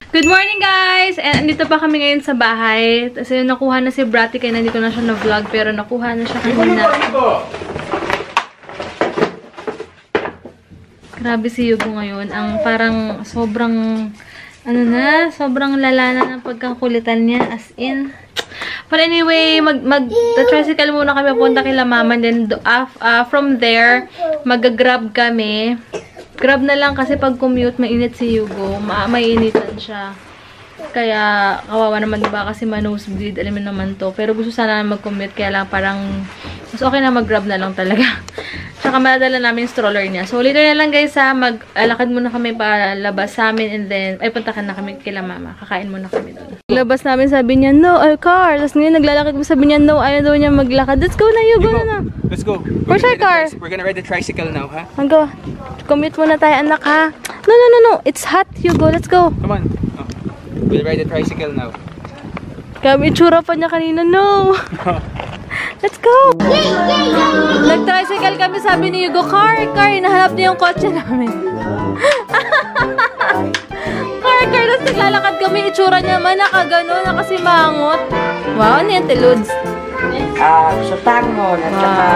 Good morning, guys! And andito pa kami ngayon sa bahay. Kasi nakuha na si Bratty, kaya nandito na siya na vlog, pero nakuha na siya kanina. Grabe si Yugo ngayon. Ang parang sobrang, sobrang lala na ng pagkakulitan niya. As in. But anyway, mag-tricycle muna kami punta kila mama. Then, from there, mag-grab kami. Grab na lang kasi pag commute, mainit si Yugo. Mainitan siya. Kaya, kawawa naman diba kasi ma-nosebleed. Alam mo naman to. Pero gusto sana mag-commute. Kaya lang parang, mas okay na mag-grab na lang talaga. Tsaka madala namin yung stroller niya. So, later na lang guys ha. Mag-alakad muna kami palabas sa amin. And then, ay puntakan na kami kila mama. Kakain muna kami doon. Labas namin, sabi niya, no, our car. Tapos ngayon, naglalakad mo, sabi niya, no, ayaw daw niya maglakad. Let's go na, Yugo na. Let's go. Where's our car? We're gonna ride the tricycle now, ha? Go. Commute muna tayo, anak, ha? No. It's hot, Yugo. Let's go. Come on. Oh. We'll ride the tricycle now. Kami, itsura pa niya kanina. No. Let's go. Nag-tricycle kami, sabi ni Yugo, car. Hinahanap niya yung kotse namin. car. Tapos naglalakad kami, itsura niya man, nakagano, nakasimangot. Wow, ano yan, Teludes? Sotanghon at saka...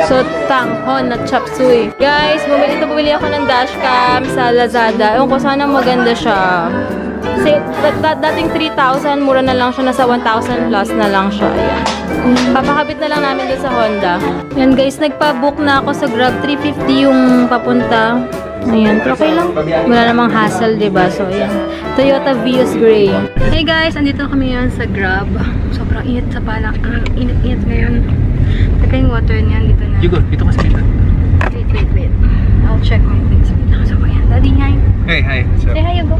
Sotanghon at chop suey. Guys, bumili ako ng dashcam sa Lazada. Ewan ko, sana maganda siya. Kasi dating 3,000, mura na lang siya. Nasa 1,000 plus na lang siya. Ayan. Papakabit na lang namin doon sa Honda. Ayan guys, nagpa-book na ako sa Grab. 350 yung papunta. Ayan, okay lang. Wala namang hassle, diba? So, ayan. Toyota Vios Gray. Hey guys, andito kami ngayon sa Grab. Sobrang init sa palak. Init ngayon. Taka yung water niyan. Dito na. Yugo, dito ka sa dito. Wait. I'll check my things. So, ayan. Daddy, hi. Hey, hi. So, Say hi, Yugo.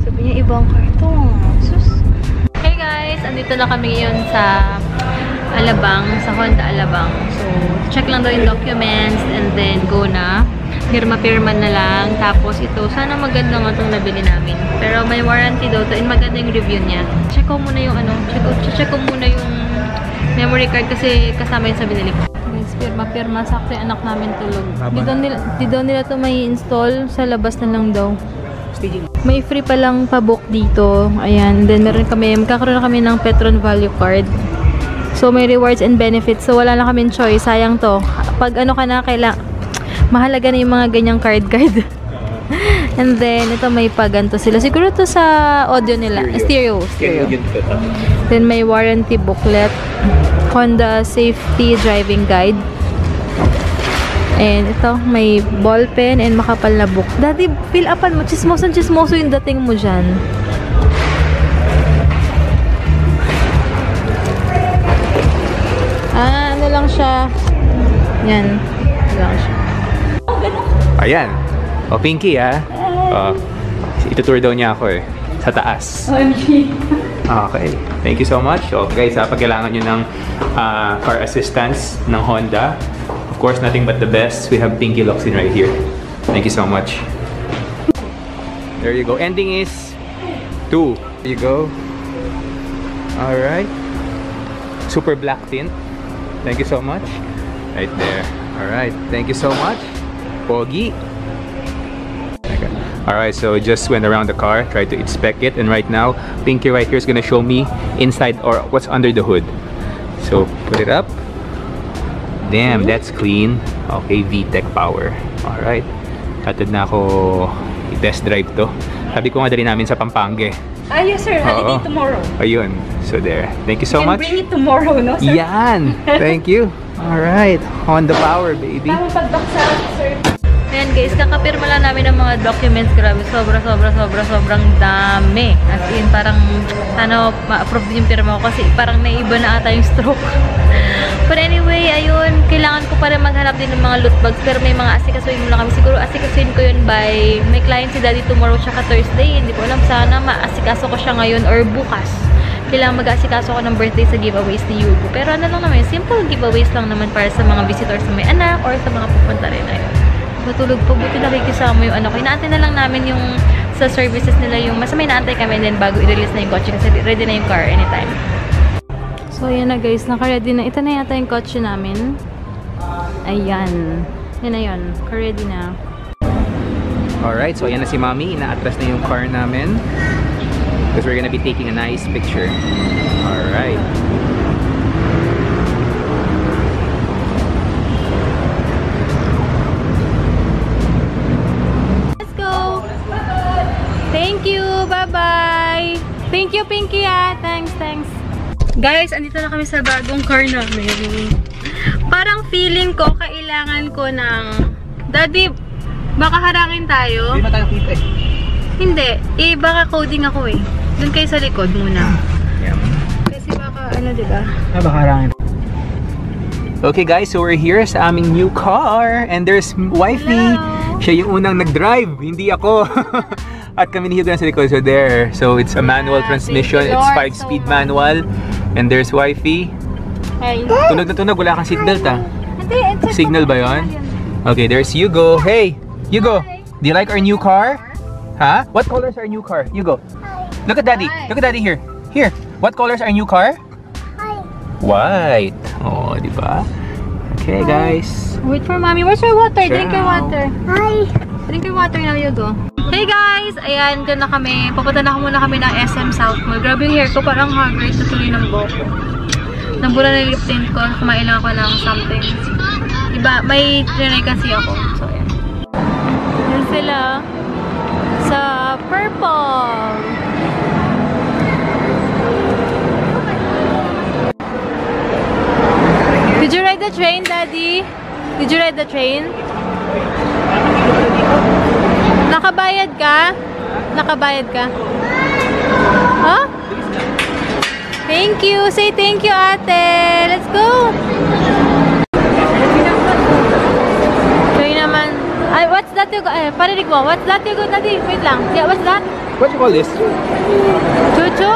Sabi niya, ibang karton. Sus. Hey guys, andito na kami ngayon sa Alabang. Sa Honda Alabang. So, check lang daw yung documents and then go na. Pirma na lang. Tapos ito, sana maganda nga itong nabili namin. Pero may warranty daw to and maganda yung review niya. Check ko muna yung check ko muna yung memory card kasi kasama yun sa binili ko. Guys, pirma. Sakto yung anak namin tulog. Di daw nila to may install. Sa labas na lang daw. May free pa lang pa-book dito. Ayan. Then magkakaroon na kami ng Petron Value Card. So, may rewards and benefits. So, wala na kaming choice. Sayang to. Pag ano ka na, mahalaga na yung mga ganyang card. And then, ito may paganto sila. Siguro to sa audio nila. Stereo. Then, may warranty booklet. Honda Safety Driving Guide. And ito, may ball pen and makapal na book. Daddy, fill upan mo. Chismoso yung dating mo dyan. Ano lang siya. Yan. Ano lang siya. ayan. O, Pinky, ha? Itutour daw niya ako, eh. Sa taas. OMG. Okay. Thank you so much. So, guys, pag kailangan nyo ng car assistance ng Honda, of course, nothing but the best. We have Pinky Locsin right here. Thank you so much. There you go. Ending is 2. There you go. Alright. Super black tint. Thank you so much. Right there. Alright. Thank you so much. Pogi. Okay. Alright, so just went around the car, tried to inspect it, and right now, Pinky right here is gonna show me inside or what's under the hood. So, put it up. Damn, that's clean. Okay, VTEC power. Alright. Hatid na ako i-test drive to. Sabi ko nga dali namin sa Pampanga. Yes sir, I'll tomorrow. Ayun. So there. Thank you so much. Bring it tomorrow, no sir? Yan! Thank you. Alright. Honda power, baby. Tamang pagbaksa, sir. Ayan guys, kakapirma lang namin ng mga documents. Grabe, sobrang dami. As in, parang sana ma-approve yung pirma ko kasi parang naiba na ata yung stroke. But anyway, ayun, kailangan ko pa rin maghanap din ng mga loot bags. Pero may mga asikasuin muna kami. Siguro asikasuin ko yun by, may client si Daddy tomorrow tsaka Thursday. Hindi ko alam, sana maasikaso ko siya ngayon or bukas. Kailangan mag-aasikaso ko ng birthday sa giveaways ni Yugo. Pero ano lang naman, simple giveaways lang naman para sa mga visitors na may anak or sa mga pupunta rin. Ayun. Matulog po, buti nakikisama yung anak ko. Inaantay na lang namin yung sa services nila yung, mas may naantay kami and then bago i-release na yung kotse kasi ready na yung car anytime. So, ayan na guys. Naka-ready na. Ito na yata yung kotse namin. Ayan. Yan na yun. Naka-ready na. Alright, so ayan na si Mommy. Ina-atras na yung car namin. Because we're gonna be taking a nice picture. Alright. Let's go! Thank you! Bye-bye! Thank you, Pinky, ah! Thanks, thanks! Guys, andito na kami sa bagong car namin. Parang feeling ko, kailangan ko ng... Daddy, baka harangin tayo? Hindi na tayo kita eh. Hindi. Baka coding ako eh. Doon kayo sa likod muna. Yeah. Kasi baka, ano, diba? Baka harangin. Okay guys, so we're here sa aming new car. And there's Wifey. Hello. Siya yung unang nag-drive, hindi ako. At kami ni Hugo na sa likod. So there. So it's a manual transmission. thank you, It's Lord, 5-speed so much. manual. And there's Wifey. Hey. Tunog na tunog, wala kang seatbelt ah. Hindi, it's Signal ba yun? Okay, there's Hugo. Hey, Hugo, do you like our new car? Huh? What colors are our new car? Hugo, look at Daddy. Hi. Look at Daddy here. Here. What colors are our new car? White. Oh, di ba? Okay, guys. Wait for mommy. Where's your water? Drink your Ciao. water. Hi. Drink your water now, Hugo. Hey guys! Ayan, dyan na kami. Papunta na muna kami ng SM South Mall. Grabe yung hair ko. Parang hard-rate sa tuloy ng buhok ko. Nabula na yung lip tint ko. Kumain lang ako ng something. Iba, may trinay kasi ako. So, ayan. Yan sila. Sa purple. Did you ride the train, Daddy? Did you ride the train? Nakabayad ka? Nakabayad ka? Huh? Thank you. Say thank you, ate. Let's go. Train naman. Ay, what's that you go? Parinig mo. What's that you go, Daddy? Wait lang. Yeah, what's that? What do you call this? Chuchu.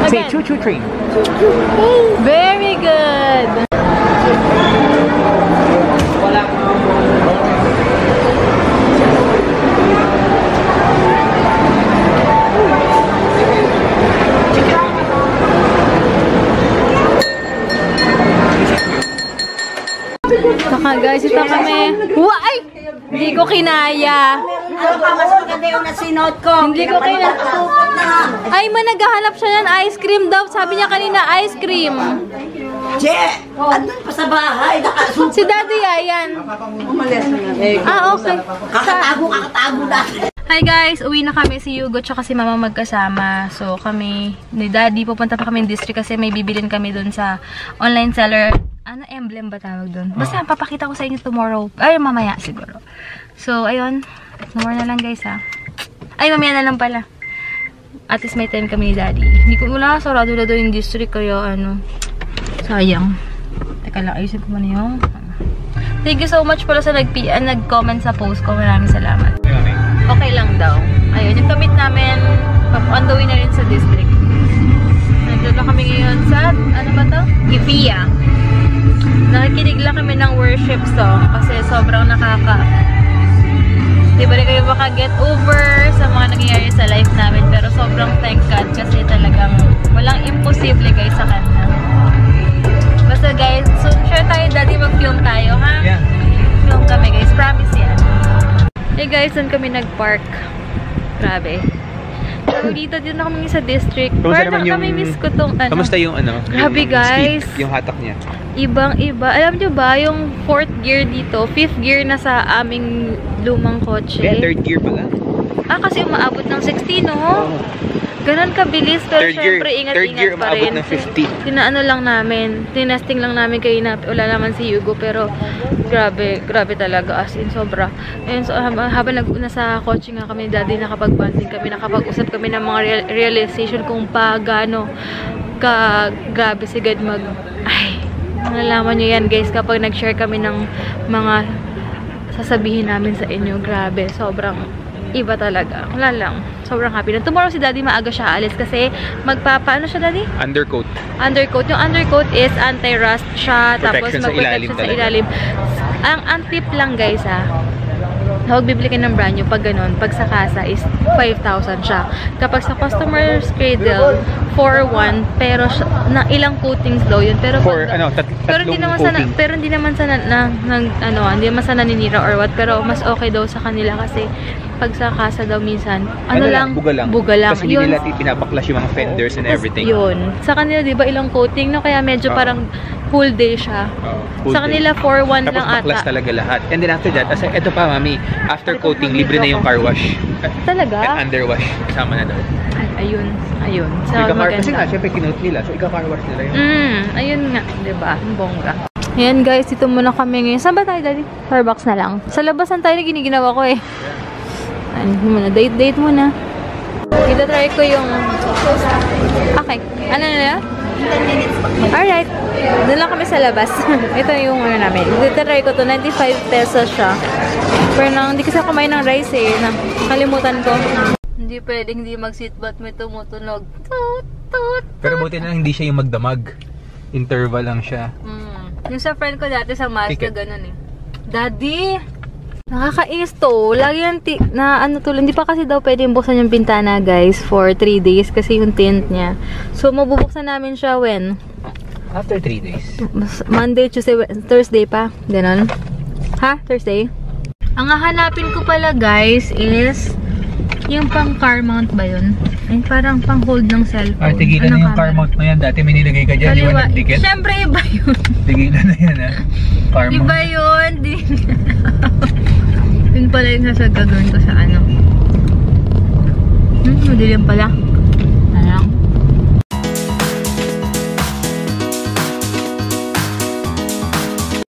Say Again. choo-choo train. Very good. Saka guys, ito kami. Ay! Hindi ko kinaya. Ano ka, mas maganda yung nasinod ko. Hindi ko kinaya. Ay, man, naghahanap siya ng ice cream daw. Sabi niya kanina, ice cream. Che! Andun pa sa bahay. Nakasuot. Si Daddy, ayan. Umalis na yan. Ah, okay. Kakatago dati. Hi guys, uwi na kami si Hugo tsaka si Mama magkasama. So kami ni Daddy pupunta pa kami ng district kasi may bibilin kami dun sa online seller. Ano emblem ba tawag dun? Basta papakita ko sa inyo tomorrow. Ay, mamaya siguro. So ayun, tomorrow na lang guys ha. Ay, mamaya na lang pala. At least may time kami ni Daddy. Hindi ko wala, sarado na doon yung district kaya ano. Sayang. Teka lang, ayusin ko muna yung thank you so much pala sa nag-comment sa post ko. Maraming salamat. Okay lang daw. Ayun, yung commit namin, on the way na rin sa district. Nandun na kami ngayon sa, ano ba to? Ifia. Nakikinig lang kami ng worship song kasi sobrang di ba rin kayo baka get over sa mga nangyayari sa life namin, pero sobrang thank God kasi talagang walang imposible guys sa kanya. Basta guys, soon sure tayo, Daddy, mag-film tayo, ha? Yeah. Film kami guys, promise yan. Hey guys, saan kami nag-park? Grabe. So, dito din na kami sa district. Kamusta Parang naman yung... kami-miss ko tong ano. Kamusta yung ano? Grabe, yung guys. speed, yung hatak niya. Ibang-iba. Alam nyo ba, yung 4th gear dito, 5th gear na sa aming lumang kotse. Yeah, 3rd gear pala. Ah, kasi umaabot ng 16, no? Ganon kabilis, pero syempre Third gear, ingat-ingat pa rin. umaabot ng 50. Tinaano lang namin, tinesting lang namin kayo na wala naman si Hugo, pero grabe talaga, as in sobra. And so, habang nasa kotse nga kami, Daddy, nakapag-bonding kami, nakapag-usap kami ng mga realization kung gaano grabe si God ay, nalalaman nyo yan guys, kapag nag-share kami ng mga sasabihin namin sa inyo, grabe, sobrang iba talaga. Wala lang. Sobrang happy. And tomorrow si Daddy maaga siya alis kasi ano siya, Daddy? Undercoat. Undercoat. Yung undercoat is anti-rust siya. Tapos Protection sa ilalim mag-protection sa ilalim. Ang tip lang guys ha. Huwag bibili ka ng brand new. Pag ganun, pag sa kasa is 5,000 siya. Kapag sa customer's cradle, 4,100, pero na ilang coatings daw yun. Pero pero hindi naman sana, hindi naman sana naninira or what, pero mas okay daw sa kanila kasi pag sa kasa daw minsan, buga lang. Kasi hindi nila pinapaklas yung mga fenders and everything. Yun. Sa kanila, di ba, ilang coating, no? Kaya medyo parang full day siya. Sa kanila, 4,100 lang ata. Tapos baklas talaga lahat. And then after that, ito pa, mami, after coating, libre na yung car wash. Talaga? And underwash. Kasama na daw. Ayun. So, Kasi nga, syempre kinote nila. So, ika-car wash nila yun. Ayun nga. Diba? Ang bongga. Ayan guys, dito muna kami ngayon. Saan ba tayo, Daddy? Starbucks na lang. Sa labasan tayo na giniginawa ko eh. Muna, date muna. Ito try ko yung... Okay. Ano na yan? Alright. Doon lang kami sa labas. Ito yung ano namin. Dito try ko to. 95 pesos siya. Pero hindi kasi ako kumain ng rice eh. Nakalimutan ko. Hindi pwedeng hindi mag-seatbelt. May tumutunog. Toot. Pero buti na lang hindi siya yung magdamag. Interval lang siya. Yung sa friend ko dati sa Mazda, ganun eh. Daddy! Nakakainis to. Lagi yan hindi pa kasi daw pwede buksan yung bintana guys for 3 days kasi yung tint niya. So mabubuksan namin siya when? After 3 days. Monday, Tuesday, Thursday pa. Ganon. Ha? Thursday? Ang hahanapin ko pala guys is yung pang car mount ba yun? Ay, parang pang hold ng cellphone. Tigilan na yung car mount mo yan. Dati may nilagay ka dyan. Di ba nagdikit? Siyempre iba yun. Tigilan na yan ha. Car mount. Iba yun. Yun pala yung gagawin ko sa ano. Madilim pala. Ayan.